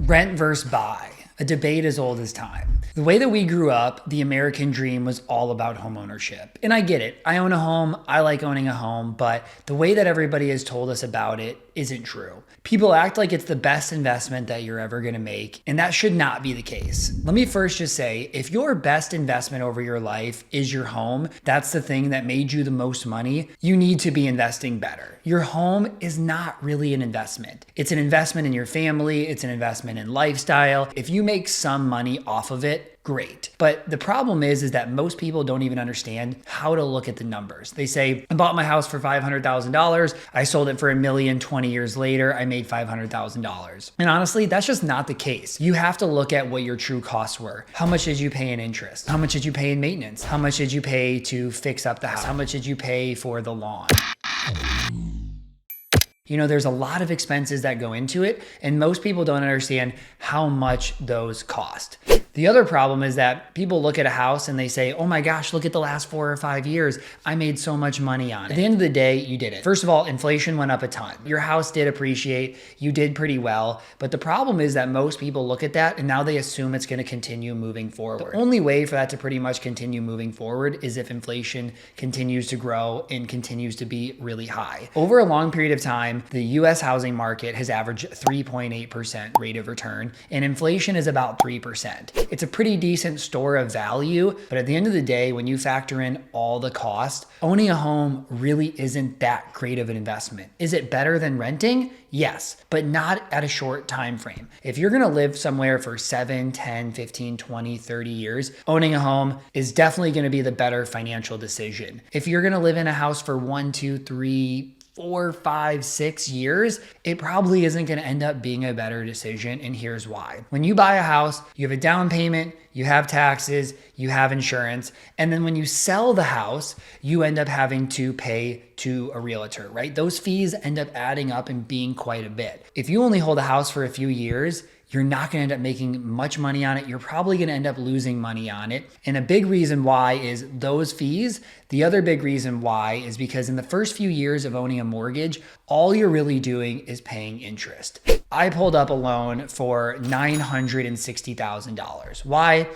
Rent versus buy, a debate as old as time. The way that we grew up, the American dream was all about homeownership. And I get it. I own a home. I like owning a home. But the way that everybody has told us about it isn't true. People act like it's the best investment that you're ever going to make. And that should not be the case. Let me first just say, if your best investment over your life is your home, that's the thing that made you the most money, you need to be investing better. Your home is not really an investment. It's an investment in your family. It's an investment in lifestyle. If you make some money off of it, great. But the problem is that most people don't even understand how to look at the numbers. They say, I bought my house for $500,000. I sold it for $1 million 20 years later. I made $500,000. And honestly, that's just not the case. You have to look at what your true costs were. How much did you pay in interest? How much did you pay in maintenance? How much did you pay to fix up the house? How much did you pay for the lawn? You know, there's a lot of expenses that go into it, and most people don't understand how much those cost. The other problem is that people look at a house and they say, oh my gosh, look at the last 4 or 5 years. I made so much money on it. At the end of the day, you didn't. First of all, inflation went up a ton. Your house did appreciate. You did pretty well. But the problem is that most people look at that and now they assume it's going to continue moving forward. The only way for that to pretty much continue moving forward is if inflation continues to grow and continues to be really high. Over a long period of time, the US housing market has averaged 3.8% rate of return, and inflation is about 3%. It's a pretty decent store of value, but at the end of the day, when you factor in all the cost, owning a home really isn't that great of an investment. Is it better than renting? Yes, but not at a short time frame. If you're gonna live somewhere for 7, 10, 15, 20, 30 years, owning a home is definitely gonna be the better financial decision. If you're gonna live in a house for 1, 2, 3, 4, 5, 6 years, it probably isn't going to end up being a better decision. And here's why. When you buy a house, you have a down payment, you have taxes, you have insurance. And then when you sell the house, you end up having to pay to a realtor, right? Those fees end up adding up and being quite a bit. If you only hold a house for a few years, you're not going to end up making much money on it. You're probably going to end up losing money on it. And a big reason why is those fees. The other big reason why is because in the first few years of owning a mortgage, all you're really doing is paying interest. I pulled up a loan for $960,000. Why?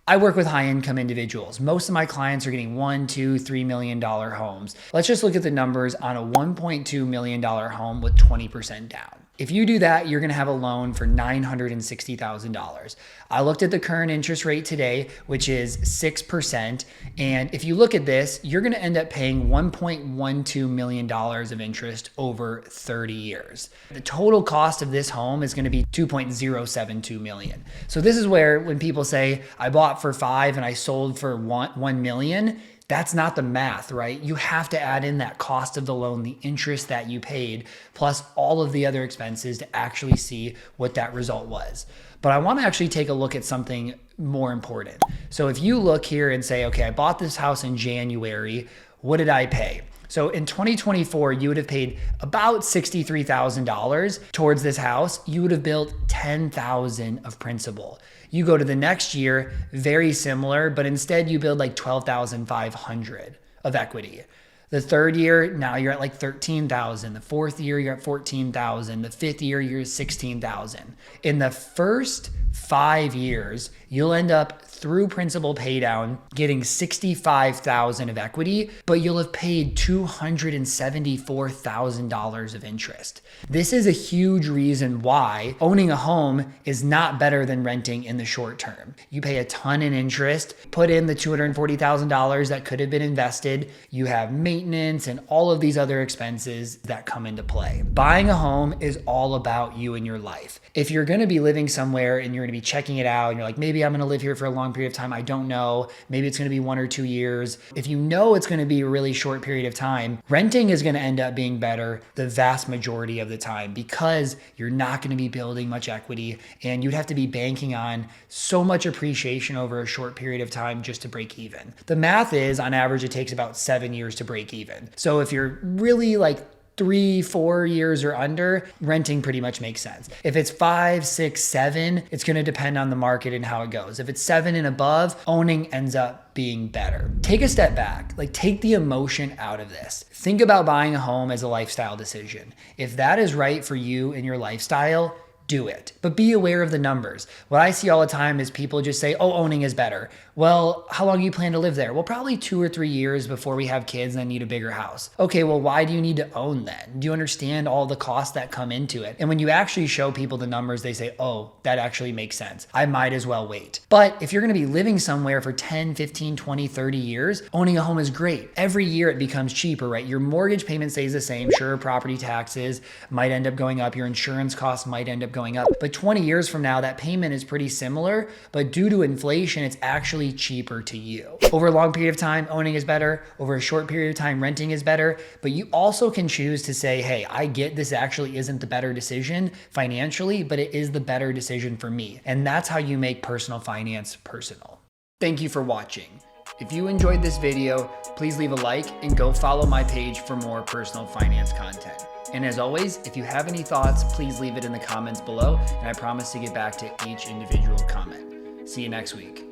I work with high-income individuals. Most of my clients are getting $1, $2, $3 million homes. Let's just look at the numbers on a $1.2 million home with 20% down. If you do that, you're gonna have a loan for $960,000. I looked at the current interest rate today, which is 6%. And if you look at this, you're gonna end up paying $1.12 million of interest over 30 years. The total cost of this home is gonna be $2.072 million. So this is where when people say, I bought for 5 and I sold for 1 million, that's not the math, right? You have to add in that cost of the loan, the interest that you paid, plus all of the other expenses to actually see what that result was. But I want to actually take a look at something more important. So if you look here and say, okay, I bought this house in January, what did I pay? So in 2024, you would have paid about $63,000 towards this house. You would have built $10,000 of principal. You go to the next year, very similar, but instead you build like $12,500 of equity. The third year, now you're at like $13,000. The fourth year, you're at $14,000. The fifth year, you're at $16,000. In the first 5 years, you'll end up through principal paydown getting $65,000 of equity, but you'll have paid $274,000 of interest. This is a huge reason why owning a home is not better than renting in the short term. You pay a ton in interest, put in the $240,000 that could have been invested. You have maintenance and all of these other expenses that come into play. Buying a home is all about you and your life. If you're going to be living somewhere and you're going to be checking it out and you're like, maybe I'm going to live here for a long period of time. I don't know. Maybe it's going to be 1 or 2 years. If you know it's going to be a really short period of time, renting is going to end up being better the vast majority of the time because you're not going to be building much equity and you'd have to be banking on so much appreciation over a short period of time just to break even. The math is on average, it takes about 7 years to break even. So if you're really like 3, 4 years or under, renting pretty much makes sense. If it's 5, 6, 7, it's going to depend on the market and how it goes. If it's 7 and above, owning ends up being better. Take a step back, like take the emotion out of this. Think about buying a home as a lifestyle decision. If that is right for you and your lifestyle, do it. But be aware of the numbers. What I see all the time is people just say, oh, owning is better. Well, how long do you plan to live there? Well, probably 2 or 3 years before we have kids and I need a bigger house. Okay, well, why do you need to own then? Do you understand all the costs that come into it? And when you actually show people the numbers, they say, oh, that actually makes sense. I might as well wait. But if you're gonna be living somewhere for 10, 15, 20, 30 years, owning a home is great. Every year it becomes cheaper, right? Your mortgage payment stays the same. Sure, property taxes might end up going up. Your insurance costs might end up going up. But 20 years from now, that payment is pretty similar, but due to inflation, it's actually cheaper to you. Over a long period of time, owning is better. Over a short period of time, renting is better. But you also can choose to say, hey, I get this actually isn't the better decision financially, but it is the better decision for me. And that's how you make personal finance personal. Thank you for watching. If you enjoyed this video, please leave a like and go follow my page for more personal finance content. And as always, if you have any thoughts, please leave it in the comments below, and I promise to get back to each individual comment. See you next week.